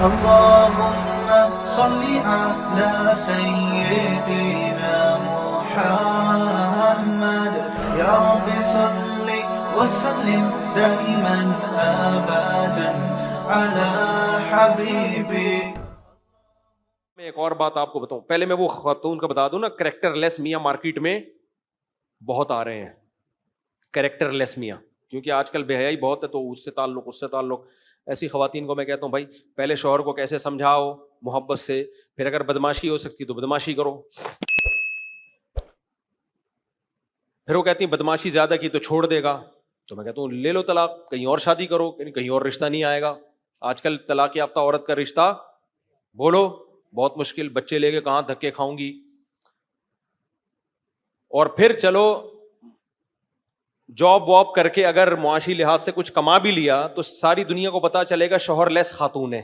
اللهم صل على سيدنا محمد يا رب صل وسلم دائما ابدا على حبيبي. میں ایک اور بات آپ کو بتاؤں، پہلے میں وہ خاتون کا بتا دوں نا، کریکٹر لیس میاں مارکیٹ میں بہت آ رہے ہیں، کریکٹر لیس میاں، کیونکہ آج کل بے حیائی بہت ہے، تو اس سے تعلق ایسی خواتین کو میں کہتا ہوں بھائی پہلے شوہر کو کیسے سمجھاؤ محبت سے، پھر اگر بدماشی ہو سکتی تو بدماشی کرو، پھر وہ کہتی ہیں بدماشی زیادہ کی تو چھوڑ دے گا، تو میں کہتا ہوں لے لو طلاق، کہیں اور شادی کرو، کہیں اور رشتہ نہیں آئے گا. آج کل طلاق یافتہ عورت کا رشتہ بولو بہت مشکل، بچے لے کے کہاں دھکے کھاؤں گی. اور پھر چلو جاب واب کر کے اگر معاشی لحاظ سے کچھ کما بھی لیا تو ساری دنیا کو پتا چلے گا شوہر لیس خاتون ہے،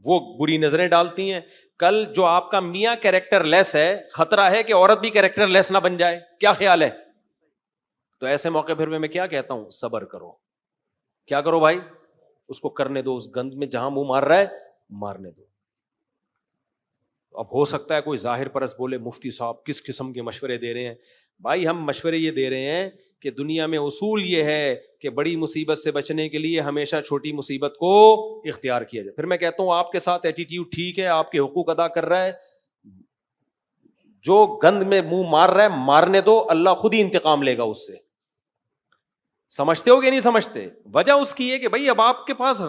وہ بری نظریں ڈالتی ہیں. کل جو آپ کا میاں کیریکٹر لیس ہے، خطرہ ہے کہ عورت بھی کیریکٹر لیس نہ بن جائے. کیا خیال ہے؟ تو ایسے موقع پھر میں کیا کہتا ہوں، صبر کرو. کیا کرو بھائی؟ اس کو کرنے دو، اس گند میں جہاں منہ مار رہا ہے مارنے دو. اب ہو سکتا ہے کوئی ظاہر پرست بولے مفتی صاحب کس قسم کے مشورے دے رہے ہیں. بھائی ہم مشورے یہ دے رہے ہیں کہ دنیا میں اصول یہ ہے کہ بڑی مصیبت سے بچنے کے لیے ہمیشہ چھوٹی مصیبت کو اختیار کیا جائے. پھر میں کہتا ہوں آپ کے ساتھ ایٹیٹیوڈ ٹھیک ہے، آپ کے حقوق ادا کر رہا ہے، جو گند میں منہ مار رہا ہے مارنے دو، اللہ خود ہی انتقام لے گا اس سے. سمجھتے ہو کہ نہیں سمجھتے؟ وجہ اس کی ہے کہ بھائی اب آپ کے پاس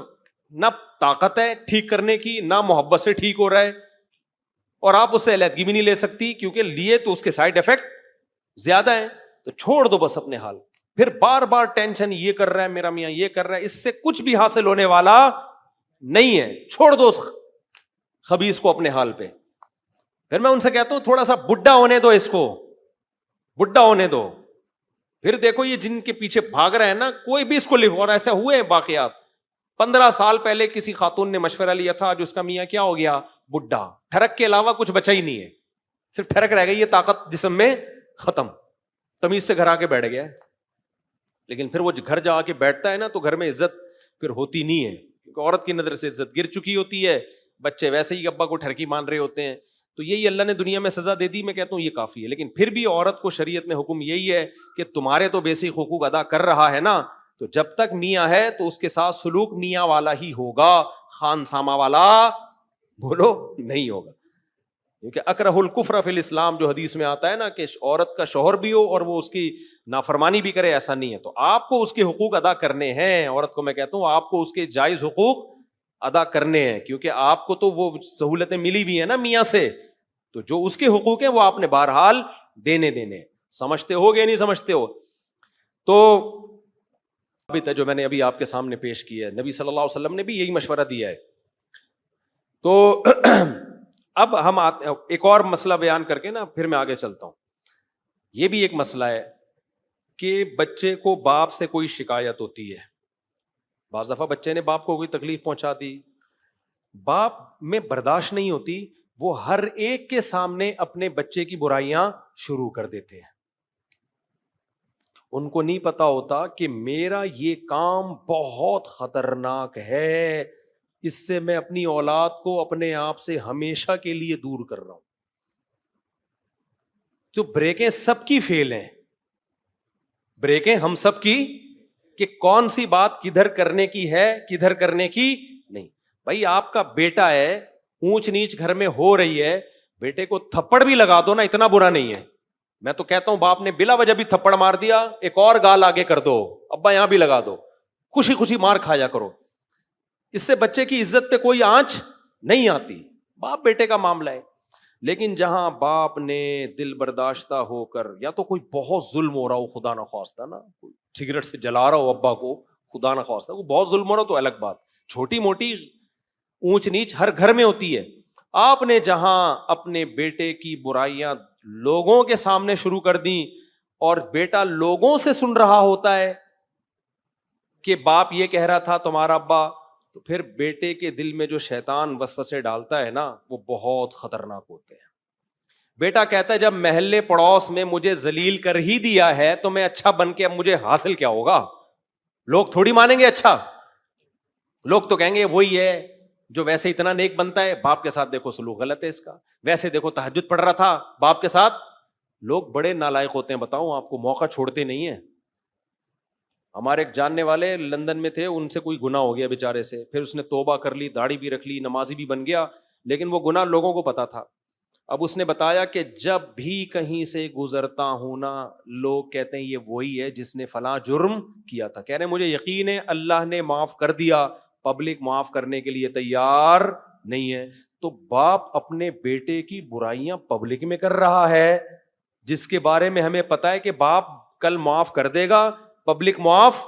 نہ طاقت ہے ٹھیک کرنے کی، نہ محبت سے ٹھیک ہو رہا ہے، اور آپ اس سے علیحدگی بھی نہیں لے سکتی کیونکہ لیے تو اس کے سائڈ افیکٹ زیادہ ہیں. تو چھوڑ دو بس اپنے حال. پھر بار بار ٹینشن یہ کر رہا ہے میرا میاں، یہ کر رہا ہے، اس سے کچھ بھی حاصل ہونے والا نہیں ہے. چھوڑ دو اس خبیث کو اپنے حال پہ. پھر میں ان سے کہتا ہوں تھوڑا سا بڈھا ہونے دو، اس کو بڈھا ہونے دو. پھر دیکھو یہ جن کے پیچھے بھاگ رہے ہیں نا، کوئی بھی اس کو لکھ، اور ایسے ہوئے ہیں واقعات. 15 سال پہلے کسی خاتون نے مشورہ لیا تھا، جو اس کا میاں کیا ہو گیا، بڈھا. ٹھرک کے علاوہ کچھ بچا ہی نہیں ہے، صرف ٹھرک رہ گئی، یہ طاقت جسم میں ختم، تمیز سے گھر آ کے بیٹھ گیا. لیکن پھر وہ گھر جا کے بیٹھتا ہے نا تو گھر میں عزت پھر ہوتی نہیں ہے، کیونکہ عورت کی نظر سے عزت گر چکی ہوتی ہے، بچے ویسے ہی ابا کو ٹھرکی مان رہے ہوتے ہیں. تو یہی اللہ نے دنیا میں سزا دے دی. میں کہتا ہوں یہ کافی ہے. لیکن پھر بھی عورت کو شریعت میں حکم یہی ہے کہ تمہارے تو بیسک حقوق ادا کر رہا ہے نا، تو جب تک میاں ہے تو اس کے ساتھ سلوک میاں والا ہی ہوگا، خان سامہ والا بولو نہیں ہوگا. کیونکہ اکرہ الکفر فی الاسلام جو حدیث میں آتا ہے نا کہ عورت کا شوہر بھی ہو اور وہ اس کی نافرمانی بھی کرے، ایسا نہیں ہے. تو آپ کو اس کے حقوق ادا کرنے ہیں. عورت کو میں کہتا ہوں آپ کو اس کے جائز حقوق ادا کرنے ہیں، کیونکہ آپ کو تو وہ سہولتیں ملی بھی ہیں نا میاں سے، تو جو اس کے حقوق ہیں وہ آپ نے بہرحال دینے. سمجھتے ہو گے نہیں سمجھتے ہو؟ تو جو میں نے ابھی آپ کے سامنے پیش کیا ہے، نبی صلی اللہ علیہ وسلم نے بھی یہی مشورہ دیا ہے. تو اب ہم ایک اور مسئلہ بیان کر کے نا پھر میں آگے چلتا ہوں. یہ بھی ایک مسئلہ ہے کہ بچے کو باپ سے کوئی شکایت ہوتی ہے. بعض دفعہ بچے نے باپ کو کوئی تکلیف پہنچا دی، باپ میں برداشت نہیں ہوتی، وہ ہر ایک کے سامنے اپنے بچے کی برائیاں شروع کر دیتے ہیں. ان کو نہیں پتا ہوتا کہ میرا یہ کام بہت خطرناک ہے، اس سے میں اپنی اولاد کو اپنے آپ سے ہمیشہ کے لیے دور کر رہا ہوں. تو بریکیں سب کی فیل ہیں، بریکیں ہم سب کی، کہ کون سی بات کدھر کرنے کی ہے کدھر کرنے کی نہیں. بھائی آپ کا بیٹا ہے، اونچ نیچ گھر میں ہو رہی ہے، بیٹے کو تھپڑ بھی لگا دو نا، اتنا برا نہیں ہے. میں تو کہتا ہوں باپ نے بلا وجہ بھی تھپڑ مار دیا، ایک اور گال آگے کر دو، ابا یہاں بھی لگا دو، خوشی خوشی مار کھایا کرو. اس سے بچے کی عزت پہ کوئی آنچ نہیں آتی، باپ بیٹے کا معاملہ ہے. لیکن جہاں باپ نے دل برداشتہ ہو کر، یا تو کوئی بہت ظلم ہو رہا ہو خدا نہ خواستہ نا، کوئی سگریٹ سے جلا رہا ہو ابا کو خدا نہ خواستہ، وہ بہت ظلم ہو رہا ہو تو الگ بات، چھوٹی موٹی اونچ نیچ ہر گھر میں ہوتی ہے. آپ نے جہاں اپنے بیٹے کی برائیاں لوگوں کے سامنے شروع کر دیں، اور بیٹا لوگوں سے سن رہا ہوتا ہے کہ باپ یہ کہہ رہا تھا تمہارا ابا، تو پھر بیٹے کے دل میں جو شیطان وسوسے ڈالتا ہے نا وہ بہت خطرناک ہوتے ہیں. بیٹا کہتا ہے جب محلے پڑوس میں مجھے ذلیل کر ہی دیا ہے تو میں اچھا بن کے اب مجھے حاصل کیا ہوگا؟ لوگ تھوڑی مانیں گے اچھا، لوگ تو کہیں گے وہی ہے جو ویسے اتنا نیک بنتا ہے باپ کے ساتھ دیکھو سلوک غلط ہے اس کا. ویسے دیکھو تہجد پڑھ رہا تھا باپ کے ساتھ. لوگ بڑے نالائق ہوتے ہیں, بتاؤں آپ کو, موقع چھوڑتے نہیں ہیں. ہمارے ایک جاننے والے لندن میں تھے, ان سے کوئی گناہ ہو گیا بیچارے سے, پھر اس نے توبہ کر لی, داڑھی بھی رکھ لی, نمازی بھی بن گیا, لیکن وہ گناہ لوگوں کو پتا تھا. اب اس نے بتایا کہ جب بھی کہیں سے گزرتا ہوں نا, لوگ کہتے ہیں یہ وہی ہے جس نے فلاں جرم کیا تھا. کہہ رہے ہیں مجھے یقین ہے اللہ نے معاف کر دیا, پبلک معاف کرنے کے لیے تیار نہیں ہے. تو باپ اپنے بیٹے کی برائیاں پبلک میں کر رہا ہے, جس کے بارے میں ہمیں پتا ہے کہ باپ کل معاف کر دے گا, پبلک معاف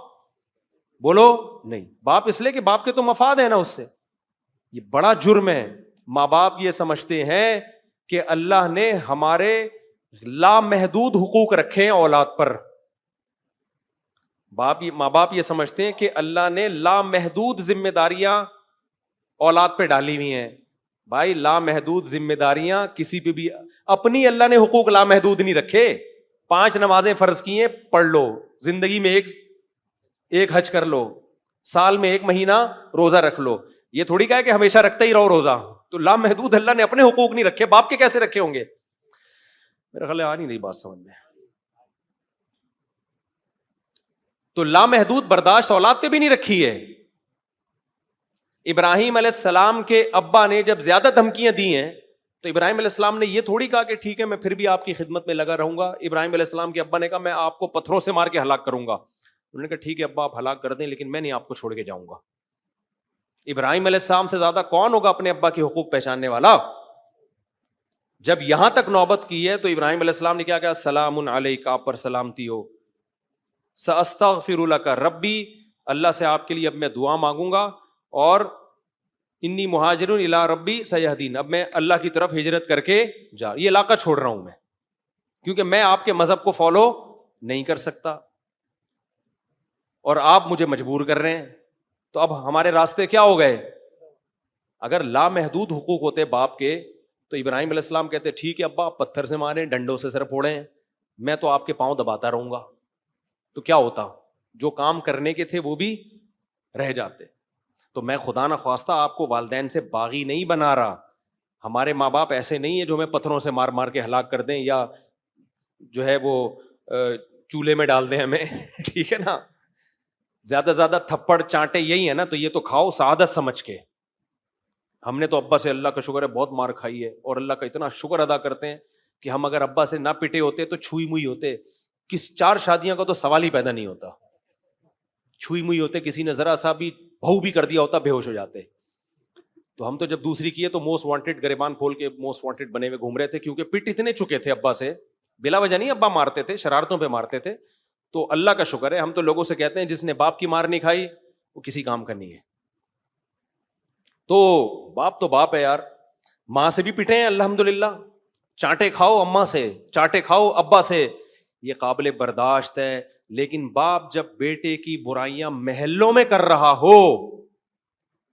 بولو نہیں. باپ اس لیے کہ باپ کے تو مفاد ہے نا اس سے. یہ بڑا جرم ہے. ماں باپ یہ سمجھتے ہیں کہ اللہ نے ہمارے لامحدود حقوق رکھے ہیں اولاد پر. ماں باپ یہ سمجھتے ہیں کہ اللہ نے لامحدود ذمہ داریاں اولاد پہ ڈالی ہوئی ہیں. بھائی لامحدود ذمہ داریاں کسی پہ بھی, اپنی اللہ نے حقوق لامحدود نہیں رکھے. 5 نمازیں فرض کی ہیں, پڑھ لو, زندگی میں ایک حج کر لو, سال میں 1 مہینہ روزہ رکھ لو. یہ تھوڑی کہا ہے کہ ہمیشہ رکھتے ہی رہو روزہ. تو لامحدود اللہ نے اپنے حقوق نہیں رکھے, باپ کے کیسے رکھے ہوں گے؟ میرا خیال ہے آ نہیں رہی بات سمجھ میں. تو لامحدود برداشت اولاد پہ بھی نہیں رکھی ہے. ابراہیم علیہ السلام کے ابا نے جب زیادہ دھمکیاں دی ہیں تو ابراہیم علیہ السلام نے یہ تھوڑی کہا کہ ٹھیک ہے میں پھر بھی آپ کی خدمت میں لگا رہوں گا. ابراہیم علیہ السلام کے ابا نے کہا میں آپ کو پتھروں سے مار کے ہلاک کروں گا. انہوں نے کہا ٹھیک ہے ابا آپ ہلاک کر دیں, لیکن میں نہیں آپ کو چھوڑ کے جاؤں گا. ابراہیم علیہ السلام سے زیادہ کون ہوگا اپنے ابا کے حقوق پہچاننے والا؟ جب یہاں تک نوبت کی ہے تو ابراہیم علیہ السلام نے کیا کہا, سلام علیک, آپ پر سلامتی ہو, ساستغفر لک ربی, اللہ سے آپ کے لیے اب میں دعا مانگوں گا, اور انی مہاجر الی ربی سیہدین, اب میں اللہ کی طرف ہجرت کر کے یہ علاقہ چھوڑ رہا ہوں میں, کیونکہ میں آپ کے مذہب کو فالو نہیں کر سکتا اور آپ مجھے مجبور کر رہے ہیں. تو اب ہمارے راستے کیا ہو گئے؟ اگر لامحدود حقوق ہوتے باپ کے تو ابراہیم علیہ السلام کہتے ٹھیک ہے ابا آپ پتھر سے ماریں, ڈنڈوں سے سر پھوڑیں, میں تو آپ کے پاؤں دباتا رہوں گا. تو کیا ہوتا؟ جو کام کرنے کے تھے وہ بھی رہ جاتے. تو میں خدا نہ خواستہ آپ کو والدین سے باغی نہیں بنا رہا. ہمارے ماں باپ ایسے نہیں ہیں جو ہمیں پتھروں سے مار مار کے ہلاک کر دیں یا جو ہے وہ چولہے میں ڈال دیں ہمیں. ٹھیک ہے نا, زیادہ سے زیادہ تھپڑ چانٹے یہی ہے نا, تو یہ تو کھاؤ سعادت سمجھ کے. ہم نے تو ابا سے اللہ کا شکر ہے بہت مار کھائی ہے, اور اللہ کا اتنا شکر ادا کرتے ہیں کہ ہم اگر ابا سے نہ پٹے ہوتے تو چھوئی موئی ہوتے. 4 شادیاں کا تو سوال ہی پیدا نہیں ہوتا. چھوئی موئی ہوتے, کسی نے ذرا سا بھی بہو بھی کر دیا ہوتا بے ہوش ہو جاتے. تو ہم تو جب دوسری کیے تو موسٹ وانٹیڈ گریبان کھول کے موسٹ وانٹیڈ بنے ہوئے گھوم رہے تھے, کیونکہ پٹ اتنے چکے تھے ابا سے, بلا وجہ نہیں ابا مارتے تھے, شرارتوں پہ مارتے تھے. تو اللہ کا شکر ہے, ہم تو لوگوں سے کہتے ہیں جس نے باپ کی مار نہیں کھائی وہ کسی کام کا نہیں ہے. تو باپ ہے یار, ماں سے بھی پٹے ہیں الحمدللہ, چانٹے کھاؤ اماں سے, چانٹے کھاؤ ابا سے, یہ قابل برداشت ہے. لیکن باپ جب بیٹے کی برائیاں محلوں میں کر رہا ہو,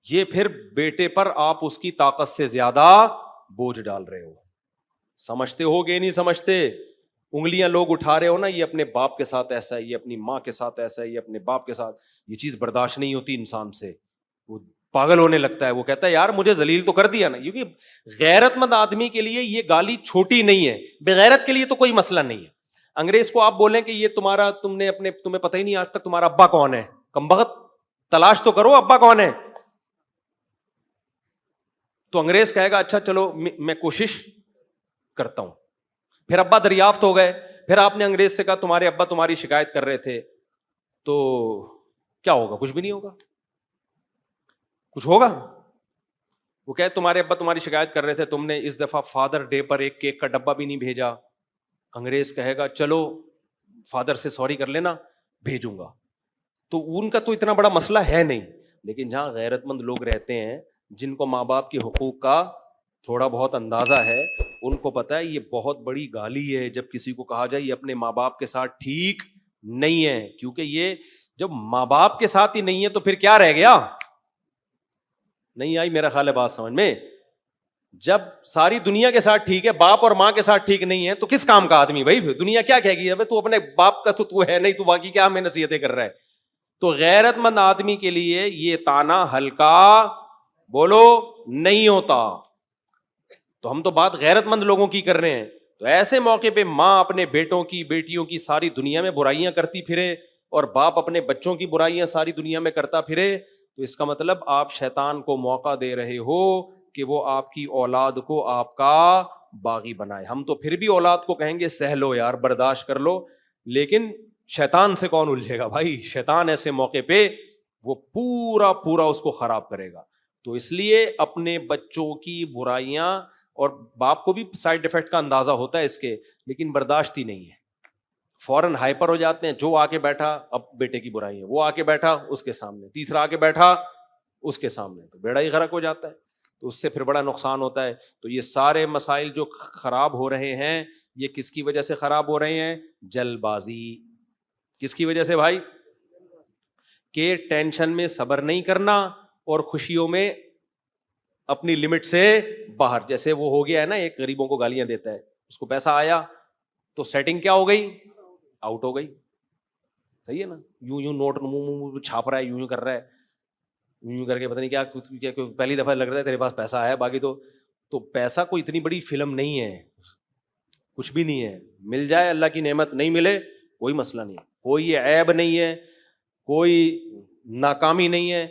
یہ پھر بیٹے پر آپ اس کی طاقت سے زیادہ بوجھ ڈال رہے ہو. سمجھتے ہو گے نہیں سمجھتے؟ انگلیاں لوگ اٹھا رہے ہو نا, یہ اپنے باپ کے ساتھ ایسا ہے, یہ اپنی ماں کے ساتھ ایسا ہے, یہ اپنے باپ کے ساتھ, یہ چیز برداشت نہیں ہوتی انسان سے, وہ پاگل ہونے لگتا ہے. وہ کہتا ہے یار مجھے ذلیل تو کر دیا نا. کیونکہ غیرت مند آدمی کے لیے یہ گالی چھوٹی نہیں ہے, بغیرت کے لیے تو کوئی مسئلہ نہیں ہے. انگریز کو آپ بولیں کہ یہ تمہیں پتہ ہی نہیں آج تک تمہارا ابا کون ہے, کمبخت تلاش تو کرو ابا کون ہے. تو انگریز کہے گا اچھا چلو میں کوشش کرتا ہوں. پھر ابا دریافت ہو گئے, پھر آپ نے انگریز سے کہا تمہارے ابا تمہاری شکایت کر رہے تھے, تو کیا ہوگا؟ کچھ بھی نہیں ہوگا. کچھ ہوگا؟ وہ کہے تمہارے ابا تمہاری شکایت کر رہے تھے, تم نے اس دفعہ فادر ڈے پر ایک کیک کا ڈبہ بھی نہیں بھیجا. انگریز کہے گا چلو فادر سے سوری کر لینا, بھیجوں گا. تو ان کا تو اتنا بڑا مسئلہ ہے نہیں. لیکن جہاں غیرت مند لوگ رہتے ہیں, جن کو ماں باپ کے حقوق کا تھوڑا بہت اندازہ ہے, ان کو پتا ہے یہ بہت بڑی گالی ہے جب کسی کو کہا جائے یہ اپنے ماں باپ کے ساتھ ٹھیک نہیں ہے. کیونکہ یہ جب ماں باپ کے ساتھ ہی نہیں ہے تو پھر کیا رہ گیا؟ نہیں آئی میرا خیال ہے بات سمجھ میں. جب ساری دنیا کے ساتھ ٹھیک ہے, باپ اور ماں کے ساتھ ٹھیک نہیں ہے, تو کس کام کا آدمی بھائی؟ دنیا کیا کہے گی, ابے تو اپنے باپ کا تو ہے نہیں, تو باقی کیا ہمیں نصیحتیں کر رہا ہے. تو غیرت مند آدمی کے لیے یہ تانا ہلکا بولو نہیں ہوتا. تو ہم تو بات غیرت مند لوگوں کی کر رہے ہیں. تو ایسے موقع پہ ماں اپنے بیٹوں کی بیٹیوں کی ساری دنیا میں برائیاں کرتی پھرے اور باپ اپنے بچوں کی برائیاں ساری دنیا میں کرتا پھرے, تو اس کا مطلب آپ شیطان کو موقع دے رہے ہو کہ وہ آپ کی اولاد کو آپ کا باغی بنائے. ہم تو پھر بھی اولاد کو کہیں گے سہ لو یار, برداشت کر لو, لیکن شیطان سے کون الجھے گا بھائی. شیطان ایسے موقع پہ وہ پورا اس کو خراب کرے گا. تو اس لیے اپنے بچوں کی برائیاں, اور باپ کو بھی سائڈ افیکٹ کا اندازہ ہوتا ہے اس کے, لیکن برداشت ہی نہیں ہے, فوراً ہائپر ہو جاتے ہیں. جو آ کے بیٹھا اب بیٹے کی برائی ہے, وہ آ کے بیٹھا اس کے سامنے, تیسرا آ کے بیٹھا اس کے سامنے, تو بیڑا ہی غرق ہو جاتا ہے. تو اس سے پھر بڑا نقصان ہوتا ہے. تو یہ سارے مسائل جو خراب ہو رہے ہیں, یہ کس کی وجہ سے خراب ہو رہے ہیں؟ جلد بازی. کس کی وجہ سے بھائی؟ کہ ٹینشن میں صبر نہیں کرنا اور خوشیوں میں اپنی لمٹ سے باہر. جیسے وہ ہو گیا ہے نا, ایک غریبوں کو گالیاں دیتا ہے, اس کو پیسہ آیا تو سیٹنگ کیا ہو گئی؟ آؤٹ ہو گئی. صحیح ہے نا, یوں نوٹ منہ چھاپ رہا ہے, یوں کر رہا ہے, یوں کر کے پتہ نہیں کیا پہلی دفعہ لگ رہا ہے تیرے پاس پیسہ آیا, باقی تو پیسہ کوئی اتنی بڑی فلم نہیں ہے, کچھ بھی نہیں ہے. مل جائے اللہ کی نعمت, نہیں ملے کوئی مسئلہ نہیں, کوئی عیب نہیں ہے, کوئی ناکامی نہیں ہے.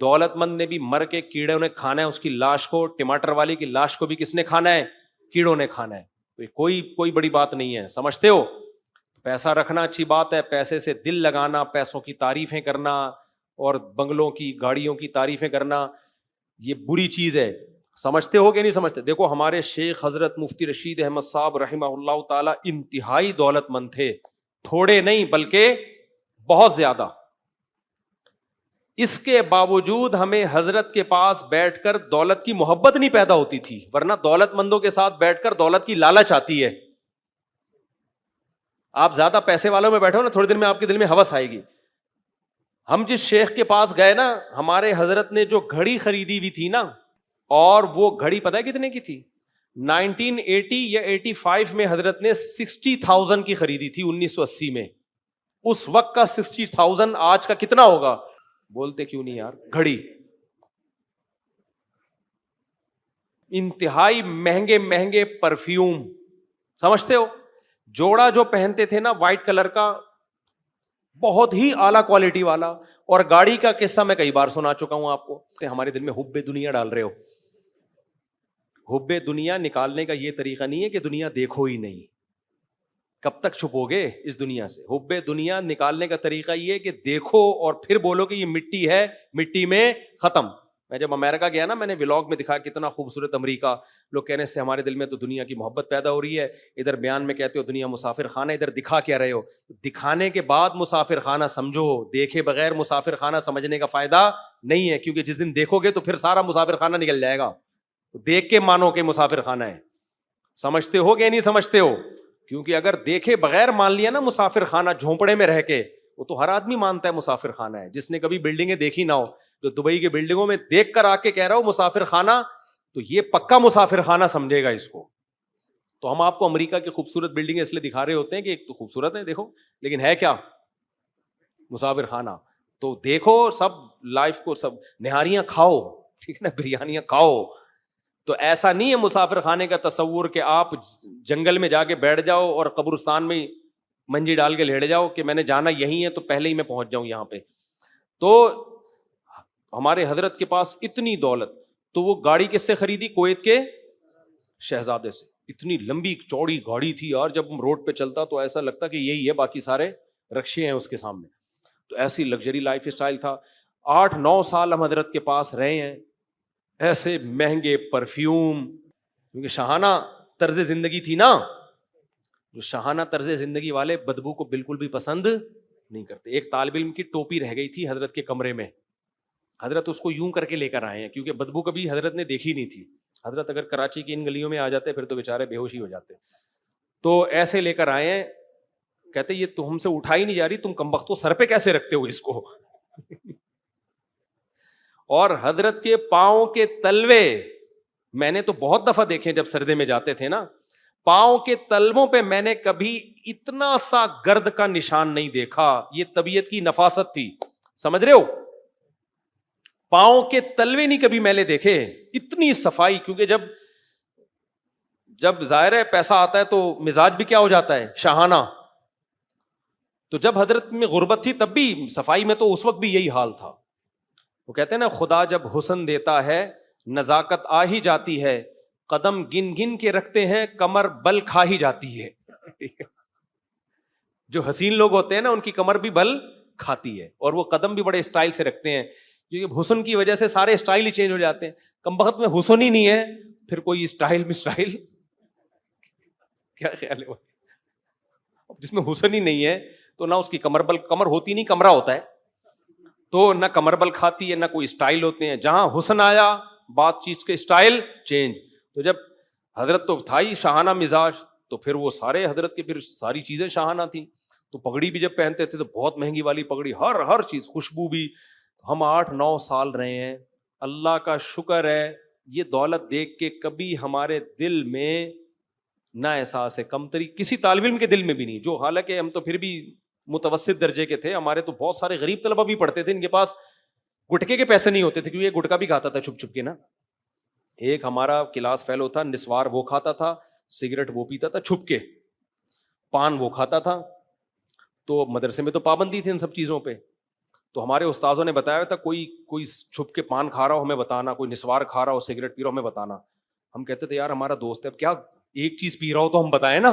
دولت مند نے بھی مر کے کیڑوں نے کھانا ہے اس کی لاش کو, ٹماٹر والی کی لاش کو بھی کس نے کھانا ہے؟ کیڑوں نے کھانا ہے. کوئی بڑی بات نہیں ہے, سمجھتے ہو؟ پیسہ رکھنا اچھی بات ہے, پیسے سے دل لگانا, پیسوں کی تعریفیں کرنا اور بنگلوں کی گاڑیوں کی تعریفیں کرنا یہ بری چیز ہے. سمجھتے ہو کہ نہیں سمجھتے؟ دیکھو ہمارے شیخ حضرت مفتی رشید احمد صاحب رحمہ اللہ تعالی انتہائی دولت مند تھے, تھوڑے نہیں بلکہ بہت زیادہ. اس کے باوجود ہمیں حضرت کے پاس بیٹھ کر دولت کی محبت نہیں پیدا ہوتی تھی, ورنہ دولت مندوں کے ساتھ بیٹھ کر دولت کی لالچ آتی ہے. آپ زیادہ پیسے والوں میں بیٹھو نا, تھوڑی دیر میں آپ کے دل میں ہوس آئے گی. ہم جس شیخ کے پاس گئے نا, ہمارے حضرت نے جو گھڑی خریدی ہوئی تھی نا, اور وہ گھڑی پتہ ہے کتنے کی تھی؟ 1980 یا 85 میں حضرت نے 60,000 کی خریدی تھی, 1980 میں. اس وقت کا 60,000 آج کا کتنا ہوگا؟ بولتے کیوں نہیں یار؟ گھڑی انتہائی مہنگے پرفیوم, سمجھتے ہو؟ جوڑا جو پہنتے تھے نا وائٹ کلر کا, بہت ہی اعلیٰ کوالٹی والا. اور گاڑی کا قصہ میں کئی بار سنا چکا ہوں آپ کو, کہ ہمارے دل میں حب دنیا ڈال رہے ہو. حب دنیا نکالنے کا یہ طریقہ نہیں ہے کہ دنیا دیکھو ہی نہیں, کب تک چھپو گے اس دنیا سے؟ حب دنیا نکالنے کا طریقہ یہ کہ دیکھو اور پھر بولو کہ یہ مٹی ہے, مٹی میں ختم. میں جب امریکہ گیا نا, میں نے ولاگ میں دکھا کتنا خوبصورت امریکہ. لوگ کہنے سے ہمارے دل میں تو دنیا کی محبت پیدا ہو رہی ہے, ادھر بیان میں کہتے ہو دنیا مسافر خانہ, ادھر دکھا کیا رہے ہو؟ دکھانے کے بعد مسافر خانہ سمجھو, دیکھے بغیر مسافر خانہ سمجھنے کا فائدہ نہیں ہے, کیونکہ جس دن دیکھو گے تو پھر سارا مسافر خانہ نکل جائے گا. دیکھ کے مانو کہ مسافر خانہ ہے. سمجھتے ہو کہ نہیں سمجھتے ہو؟ کیونکہ اگر دیکھے بغیر مان لیا نا مسافر خانہ, جھونپڑے میں رہ کے, وہ تو ہر آدمی مانتا ہے مسافر خانہ ہے, جس نے کبھی بلڈنگیں دیکھی نہ ہو. جو دبئی کی بلڈنگوں میں دیکھ کر آ کے کہہ رہا ہو مسافر خانہ, تو یہ پکا مسافر خانہ سمجھے گا اس کو. تو ہم آپ کو امریکہ کی خوبصورت بلڈنگیں اس لیے دکھا رہے ہوتے ہیں کہ ایک تو خوبصورت ہے دیکھو, لیکن ہے کیا؟ مسافر خانہ. تو دیکھو سب لائف کو, سب نہاریاں کھاؤ, ٹھیک ہے نا, بریانیاں کھاؤ. تو ایسا نہیں ہے مسافر خانے کا تصور کہ آپ جنگل میں جا کے بیٹھ جاؤ اور قبرستان میں منجی ڈال کے لیٹ جاؤ کہ میں نے جانا یہی ہے تو پہلے ہی میں پہنچ جاؤں یہاں پہ. تو ہمارے حضرت کے پاس اتنی دولت, تو وہ گاڑی کس سے خریدی؟ کویت کے شہزادے سے. اتنی لمبی چوڑی گاڑی تھی یار, جب روڈ پہ چلتا تو ایسا لگتا کہ یہی ہے, باقی سارے رکشے ہیں اس کے سامنے. تو ایسی لگژری لائف اسٹائل تھا. 8-9 سال ہم حضرت کے پاس رہے ہیں, ایسے مہنگے پرفیوم, کیونکہ شاہانہ طرز زندگی تھی نا. جو شاہانہ طرز زندگی والے بدبو کو بالکل بھی پسند نہیں کرتے. ایک طالب علم کی ٹوپی رہ گئی تھی حضرت کے کمرے میں, حضرت اس کو یوں کر کے لے کر آئے ہیں, کیونکہ بدبو کبھی حضرت نے دیکھی نہیں تھی. حضرت اگر کراچی کی ان گلیوں میں آ جاتے پھر تو بیچارے بے ہوشی ہو جاتے. تو ایسے لے کر آئے ہیں, کہتے یہ تو ہم سے اٹھائی نہیں جا رہی, تم کمبختو سر پہ کیسے رکھتے ہو اس کو؟ اور حضرت کے پاؤں کے تلوے میں نے تو بہت دفعہ دیکھے, جب سردے میں جاتے تھے نا, پاؤں کے تلووں پہ میں نے کبھی اتنا سا گرد کا نشان نہیں دیکھا. یہ طبیعت کی نفاست تھی, سمجھ رہے ہو؟ پاؤں کے تلوے نہیں کبھی میلے دیکھے, اتنی صفائی. کیونکہ جب ظاہر ہے پیسہ آتا ہے تو مزاج بھی کیا ہو جاتا ہے, شاہانہ. تو جب حضرت میں غربت تھی تب بھی صفائی میں تو اس وقت بھی یہی حال تھا. وہ کہتے ہیں نا, خدا جب حسن دیتا ہے نزاکت آ ہی جاتی ہے, قدم گن گن کے رکھتے ہیں کمر بل کھا ہی جاتی ہے. جو حسین لوگ ہوتے ہیں نا ان کی کمر بھی بل کھاتی ہے, اور وہ قدم بھی بڑے اسٹائل سے رکھتے ہیں, کیونکہ حسن کی وجہ سے سارے اسٹائل ہی چینج ہو جاتے ہیں. کم بخت میں حسن ہی نہیں ہے, پھر کوئی اسٹائل کیا خیال ہے؟ جس میں حسن ہی نہیں ہے تو نہ اس کی کمر ہوتی نہیں, کمرہ ہوتا ہے, تو نہ کمر بل کھاتی ہے نہ کوئی اسٹائل ہوتے ہیں. جہاں حسن آیا بات چیز کے اسٹائل چینج. تو جب حضرت تو تھا ہی شاہانہ مزاج, تو پھر وہ سارے حضرت کے پھر ساری چیزیں شاہانہ تھیں. تو پگڑی بھی جب پہنتے تھے تو بہت مہنگی والی پگڑی, ہر چیز, خوشبو بھی. ہم 8-9 سال رہے ہیں, اللہ کا شکر ہے یہ دولت دیکھ کے کبھی ہمارے دل میں نہ احساس ہے کمتری, کسی طالب علم کے دل میں بھی نہیں. جو حالانکہ ہم تو پھر بھی متوسط درجے کے تھے, ہمارے تو بہت سارے غریب طلبہ بھی پڑھتے تھے, ان کے پاس گٹکے کے پیسے نہیں ہوتے تھے, کیونکہ یہ گٹکا بھی کھاتا تھا چھپ چھپ کے نا. ایک ہمارا کلاس فیلو تھا, نسوار وہ کھاتا تھا, سگریٹ وہ پیتا تھا چھپ کے, پان وہ کھاتا تھا. تو مدرسے میں تو پابندی تھی ان سب چیزوں پہ. تو ہمارے استاذوں نے بتایا تھا کوئی چھپ کے پان کھا رہا ہو ہمیں بتانا, کوئی نسوار کھا رہا ہو, سگریٹ پی رہا ہو ہمیں بتانا. ہم کہتے تھے یار ہمارا دوست ہے, اب کیا ایک چیز پی رہا ہو تو ہم بتائیں نا.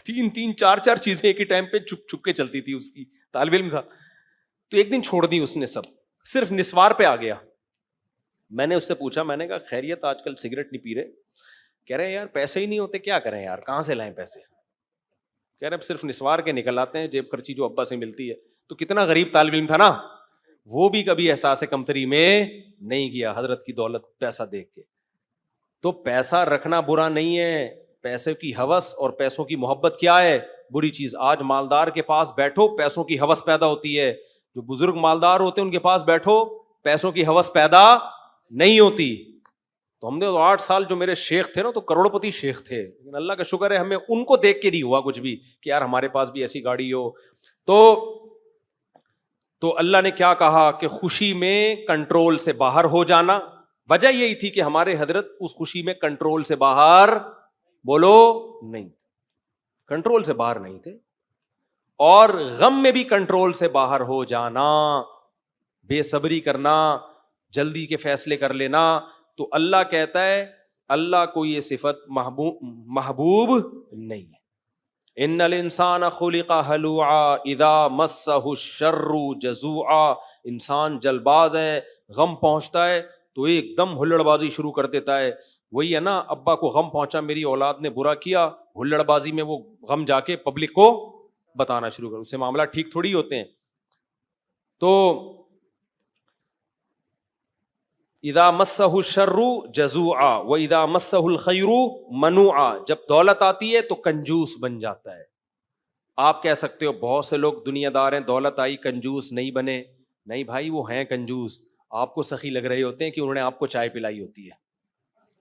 3 4 چیزیں ایک ہی ٹائم پہ چھپ چھپ کے چلتی تھی اس کی, طالب علم تھا. تو ایک دن چھوڑ دی اس نے سب, صرف نسوار پہ آ گیا. میں نے اس سے پوچھا, میں نے کہا خیریت آج کل سگریٹ نہیں پی رہے؟ کہہ رہے ہیں یار پیسے ہی نہیں ہوتے, کیا کریں یار, کہاں سے لائیں پیسے. کہہ رہے صرف نسوار کے نکل آتے ہیں, جیب خرچی جو ابا سے ملتی ہے. تو کتنا غریب طالب علم تھا نا, وہ بھی کبھی احساس کمتری میں نہیں گیا حضرت کی دولت پیسہ دیکھ کے. تو پیسہ رکھنا برا نہیں ہے, پیسے کی ہوس اور پیسوں کی محبت کیا ہے, بری چیز. آج مالدار کے پاس بیٹھو پیسوں کی ہوس پیدا ہوتی ہے, جو بزرگ مالدار ہوتے ہیں ان کے پاس بیٹھو پیسوں کی ہوس پیدا نہیں ہوتی. تو ہم نے 8 سال جو میرے شیخ تھے نا تو کروڑ پتی شیخ تھے, لیکن اللہ کا شکر ہے ہمیں ان کو دیکھ کے نہیں ہوا کچھ بھی کہ یار ہمارے پاس بھی ایسی گاڑی ہو. تو اللہ نے کیا کہا کہ خوشی میں کنٹرول سے باہر ہو جانا. وجہ یہی تھی کہ ہمارے حضرت اس خوشی میں کنٹرول سے باہر بولو نہیں, کنٹرول سے باہر نہیں تھے. اور غم میں بھی کنٹرول سے باہر ہو جانا, بے صبری کرنا, جلدی کے فیصلے کر لینا. تو اللہ کہتا ہے اللہ کو یہ صفت محبوب نہیں ہے. ان الانسان خلق ہلوعا اذا مسہ الشر جزوعا. انسان جلباز ہے, غم پہنچتا ہے تو ایک دم ہلڑ بازی شروع کر دیتا ہے. وہی ہے نا, ابا کو غم پہنچا میری اولاد نے برا کیا, ہلڑ بازی میں وہ غم جا کے پبلک کو بتانا شروع کر, اس سے معاملہ ٹھیک تھوڑی ہوتے ہیں. تو اذا مسہ الشر جزوعا واذا مسہ الخیر منوعا. جب دولت آتی ہے تو کنجوس بن جاتا ہے. آپ کہہ سکتے ہو بہت سے لوگ دنیا دار ہیں, دولت آئی کنجوس نہیں بنے. نہیں بھائی, وہ ہیں کنجوس, آپ کو سخی لگ رہے ہوتے ہیں کہ انہوں نے آپ کو چائے پلائی ہوتی ہے,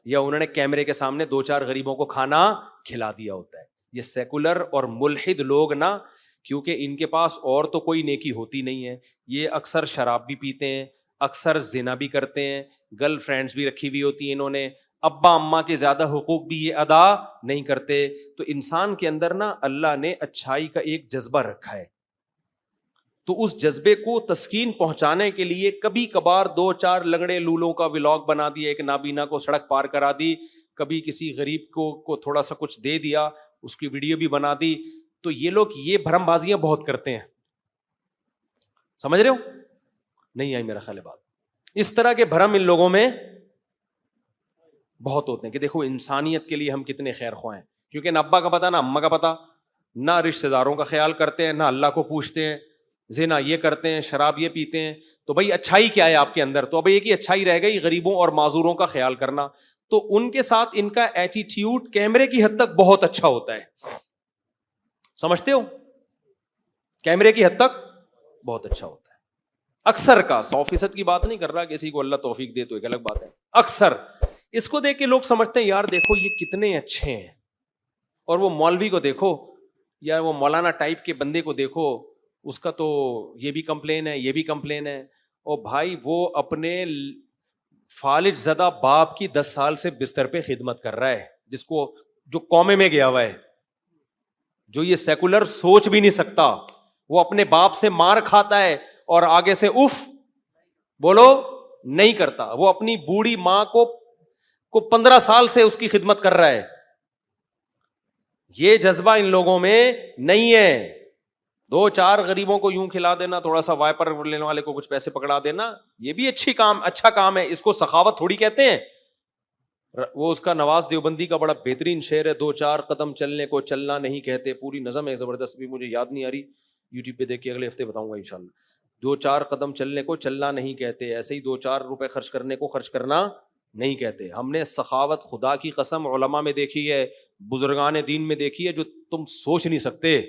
یا انہوں نے کیمرے کے سامنے 2-4 غریبوں کو کھانا کھلا دیا ہوتا ہے. یہ سیکولر اور ملحد لوگ نا, کیونکہ ان کے پاس اور تو کوئی نیکی ہوتی نہیں ہے, یہ اکثر شراب بھی پیتے ہیں, اکثر زنا بھی کرتے ہیں, گرل فرینڈز بھی رکھی ہوئی ہوتی ہیں انہوں نے, ابا اماں کے زیادہ حقوق بھی یہ ادا نہیں کرتے. تو انسان کے اندر نا اللہ نے اچھائی کا ایک جذبہ رکھا ہے, تو اس جذبے کو تسکین پہنچانے کے لیے کبھی کبھار 2-4 لنگڑے لولوں کا ولاگ بنا دیا, ایک نابینا کو سڑک پار کرا دی, کبھی کسی غریب کو تھوڑا سا کچھ دے دیا, اس کی ویڈیو بھی بنا دی. تو یہ لوگ یہ بھرم بازیاں بہت کرتے ہیں, سمجھ رہے ہو؟ نہیں آئی میرا خیال بات. اس طرح کے بھرم ان لوگوں میں بہت ہوتے ہیں کہ دیکھو انسانیت کے لیے ہم کتنے خیر خواہ ہیں, کیونکہ نہ ابا کا پتا نہ اما کا پتا, نہ رشتہ داروں کا خیال کرتے ہیں, نہ اللہ کو پوچھتے ہیں, زنا یہ کرتے ہیں, شراب یہ پیتے ہیں. تو بھائی اچھائی کیا ہے آپ کے اندر؟ تو اب ایک ہی اچھائی رہ گئی, غریبوں اور معذوروں کا خیال کرنا. تو ان کے ساتھ ان کا ایٹیٹیوڈ کیمرے کی حد تک بہت اچھا ہوتا ہے, سمجھتے ہو؟ کیمرے کی حد تک بہت اچھا ہوتا ہے اکثر کا. 100% کی بات نہیں کر رہا, کسی کو اللہ توفیق دے تو ایک الگ بات ہے. اکثر اس کو دیکھ کے لوگ سمجھتے ہیں یار دیکھو یہ کتنے اچھے ہیں, اور وہ مولوی کو دیکھو یا وہ مولانا ٹائپ کے بندے کو دیکھو, اس کا تو یہ بھی کمپلین ہے، یہ بھی کمپلین ہے. اور بھائی وہ اپنے فالج زدہ باپ کی 10 سال سے بستر پہ خدمت کر رہا ہے، جس کو جو قومے میں گیا ہوا ہے، جو یہ سیکولر سوچ بھی نہیں سکتا. وہ اپنے باپ سے مار کھاتا ہے اور آگے سے اف بولو نہیں کرتا. وہ اپنی بوڑھی ماں کو 15 سال سے اس کی خدمت کر رہا ہے. یہ جذبہ ان لوگوں میں نہیں ہے. 2-4 غریبوں کو یوں کھلا دینا، تھوڑا سا وائپر لینے والے کو کچھ پیسے پکڑا دینا، یہ بھی اچھا کام ہے. اس کو سخاوت تھوڑی کہتے ہیں. وہ اس کا نواز دیوبندی کا بڑا بہترین شعر ہے، 2-4 قدم چلنے کو چلنا نہیں کہتے. پوری نظم ہے زبردست، بھی مجھے یاد نہیں آ رہی، یوٹیوب پہ دیکھ کے اگلے ہفتے بتاؤں گا انشاءاللہ. 2-4 قدم چلنے کو چلنا نہیں کہتے، ایسے ہی 2-4 روپے خرچ کرنے کو خرچ کرنا نہیں کہتے. ہم نے سخاوت خدا کی قسم علماء میں دیکھی ہے، بزرگان دین میں دیکھی ہے، جو تم سوچ نہیں سکتے.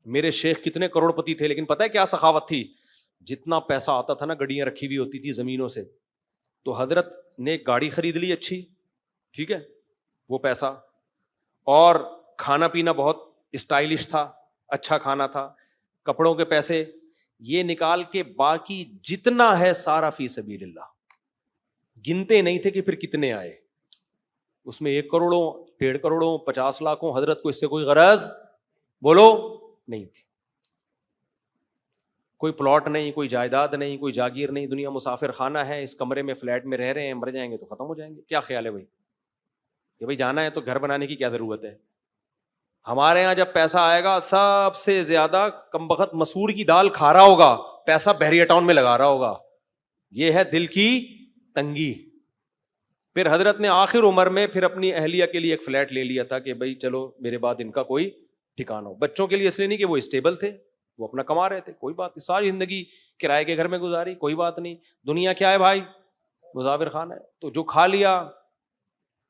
میرے شیخ کتنے کروڑ پتی تھے، لیکن پتہ ہے کیا سخاوت تھی؟ جتنا پیسہ آتا تھا نا، گڈیاں رکھی ہوئی ہوتی تھی زمینوں سے، تو حضرت نے ایک گاڑی خرید لی اچھی، ٹھیک ہے، وہ پیسہ، اور کھانا پینا بہت اسٹائلش تھا، اچھا کھانا تھا، کپڑوں کے پیسے یہ نکال کے باقی جتنا ہے سارا فی سبیل اللہ. گنتے نہیں تھے کہ پھر کتنے آئے. اس میں 1 کروڑوں 1.5 کروڑوں 50 لاکھوں حضرت کو اس سے کوئی غرض بولو نہیں تھی. کوئی پلاٹ نہیں، کوئی جائیداد نہیں، کوئی جاگیر نہیں. دنیا مسافر خانہ ہے، اس کمرے میں فلیٹ میں رہ رہے ہیں، مر جائیں گے تو ختم ہو جائیں گے. کیا خیال ہے بھائی کہ بھائی جانا ہے تو گھر بنانے کی کیا ضرورت ہے؟ ہمارے یہاں جب پیسہ آئے گا سب سے زیادہ کمبخت مسور کی دال کھا رہا ہوگا، پیسہ بحریہ ٹاؤن میں لگا رہا ہوگا. یہ ہے دل کی تنگی. پھر حضرت نے آخر عمر میں پھر اپنی اہلیہ کے لیے ایک فلیٹ لے لیا تھا کہ بھائی چلو میرے بعد ان کا کوئی ٹھکانہ ہو. بچوں کے لیے اس لیے نہیں کہ وہ اسٹیبل تھے، وہ اپنا کما رہے تھے، کوئی بات نہیں. ساری زندگی کرائے کے گھر میں گزاری، کوئی بات نہیں. دنیا کیا ہے بھائی؟ مسافر خانہ ہے. تو جو کھا لیا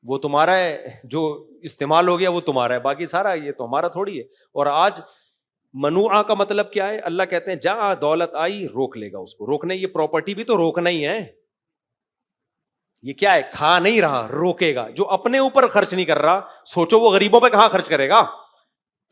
وہ تمہارا ہے، جو استعمال ہو گیا وہ تمہارا ہے، باقی سارا یہ تو ہمارا تھوڑی ہے. اور آج منوعہ کا مطلب کیا ہے؟ اللہ کہتے ہیں جہاں دولت آئی روک لے گا اس کو. روکنے، یہ پراپرٹی بھی تو روکنا ہی ہے. یہ کیا ہے؟ کھا نہیں رہا، روکے گا. جو اپنے اوپر خرچ نہیں کر رہا، سوچو وہ غریبوں پہ کہاں خرچ کرے گا؟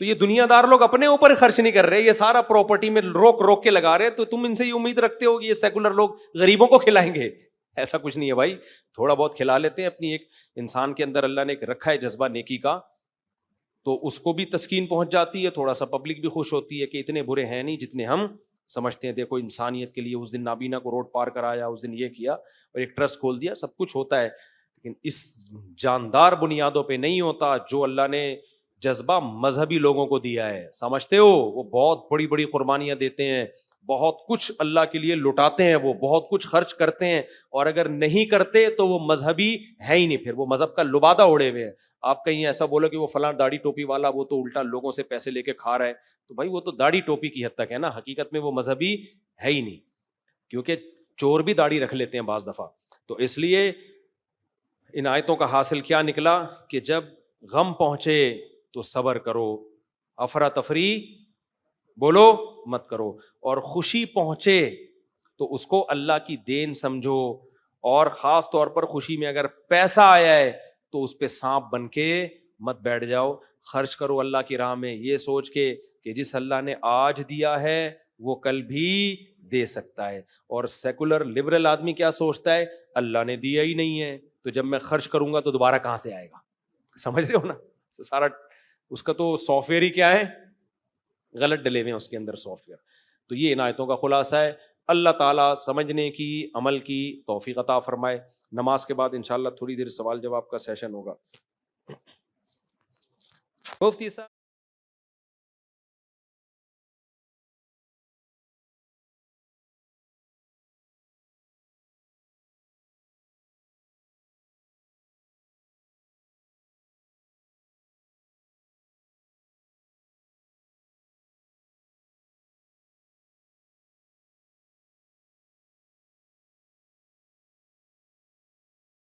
تو یہ دنیا دار لوگ اپنے اوپر خرچ نہیں کر رہے، یہ سارا پراپرٹی میں روک کے لگا رہے. تو تم ان سے یہ امید رکھتے ہو کہ یہ سیکولر لوگ غریبوں کو کھلائیں گے؟ ایسا کچھ نہیں ہے بھائی. تھوڑا بہت کھلا لیتے ہیں. اپنی ایک انسان کے اندر اللہ نے ایک رکھا ہے جذبہ نیکی کا، تو اس کو بھی تسکین پہنچ جاتی ہے، تھوڑا سا پبلک بھی خوش ہوتی ہے کہ اتنے برے ہیں نہیں جتنے ہم سمجھتے ہیں. دیکھو انسانیت کے لیے اس دن نابینا کو روڈ پار کرایا، اس دن یہ کیا اور ایک ٹرسٹ کھول دیا. سب کچھ ہوتا ہے، لیکن اس جاندار بنیادوں پہ نہیں ہوتا جو اللہ نے جذبہ مذہبی لوگوں کو دیا ہے. سمجھتے ہو؟ وہ بہت بڑی بڑی قربانیاں دیتے ہیں، بہت کچھ اللہ کے لیے لٹاتے ہیں، وہ بہت کچھ خرچ کرتے ہیں، اور اگر نہیں کرتے تو وہ مذہبی ہے ہی نہیں، پھر وہ مذہب کا لبادہ اڑے ہوئے ہیں. آپ کہیں ایسا بولو کہ وہ فلاں داڑھی ٹوپی والا وہ تو الٹا لوگوں سے پیسے لے کے کھا رہا ہے، تو بھائی وہ تو داڑھی ٹوپی کی حد تک ہے نا، حقیقت میں وہ مذہبی ہے ہی نہیں. کیونکہ چور بھی داڑھی رکھ لیتے ہیں بعض دفعہ. تو اس لیے ان آیتوں کا حاصل کیا نکلا کہ جب غم پہنچے تو صبر کرو، افراتفری بولو مت کرو، اور خوشی پہنچے تو اس کو اللہ کی دین سمجھو. اور خاص طور پر خوشی میں اگر پیسہ آیا ہے تو اس پہ سانپ بن کے مت بیٹھ جاؤ. خرچ کرو اللہ کی راہ میں یہ سوچ کے کہ جس اللہ نے آج دیا ہے وہ کل بھی دے سکتا ہے. اور سیکولر لبرل آدمی کیا سوچتا ہے؟ اللہ نے دیا ہی نہیں ہے تو جب میں خرچ کروں گا تو دوبارہ کہاں سے آئے گا؟ سمجھ رہے ہو نا؟ سارا اس کا تو سافٹ ویئر ہی کیا ہے، غلط ڈلے ہوئے ہیں اس کے اندر سافٹ ویئر. تو یہ ان آیتوں کا خلاصہ ہے. اللہ تعالیٰ سمجھنے کی، عمل کی توفیق عطا فرمائے. نماز کے بعد انشاءاللہ تھوڑی دیر سوال جواب کا سیشن ہوگا. مفتی صاحب